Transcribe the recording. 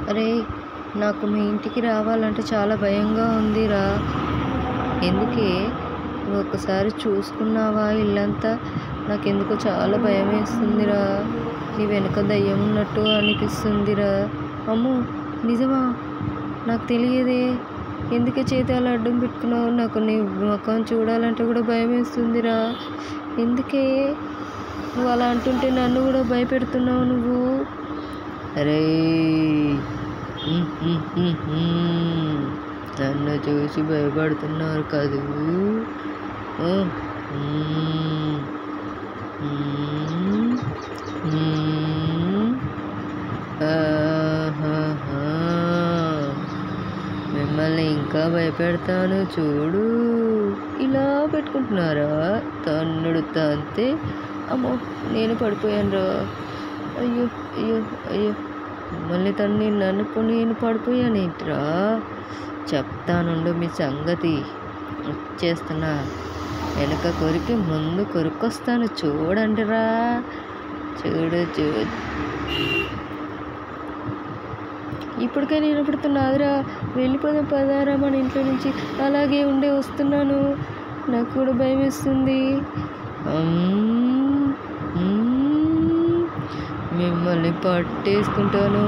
అరేయ్! నాకు మీ ఇంటికి రావాలంటే చాలా భయంగా ఉందిరా. ఎందుకే? నువ్వు ఒక్కసారి చూసుకున్నావా ఇల్లంతా? నాకెందుకో చాలా భయమేస్తుందిరా. నీ వెనక దెయ్యం ఉన్నట్టు అనిపిస్తుందిరా. అమ్మో! నిజమా? నాకు తెలియదే. ఎందుకే చేతి అలా అడ్డం పెట్టుకున్నావు? నాకు నీ మొఖం చూడాలంటే కూడా భయమేస్తుందిరా. ఎందుకే? నువ్వు అలా అంటుంటే నన్ను కూడా భయపెడుతున్నావు నువ్వు. అరేయ్! నన్ను చూసి భయపడుతున్నారు కదూ. మిమ్మల్ని ఇంకా భయపెడతాను చూడు. ఇలా పెట్టుకుంటున్నారా? తన్నుడు తంతే అమ్మో! నేను పడిపోయాను రా. అయ్యో అయ్యో అయ్యో! మిమ్మల్ని తన్ని నన్ను నేను పడిపోయానేంట్రా? చెప్తానుండు మీ సంగతి. వచ్చేస్తున్నా. వెనక కొరికి ముందు కొరుకొస్తాను చూడండిరా. చూడు. ఇప్పటికైనా వినపడుతున్నాదిరా. వెళ్ళిపోదాం పదారా మన ఇంట్లో నుంచి. అలాగే ఉండే వస్తున్నాను. నాకు కూడా భయం వేస్తుంది. మిమ్మల్ని పట్టేసుకుంటాను.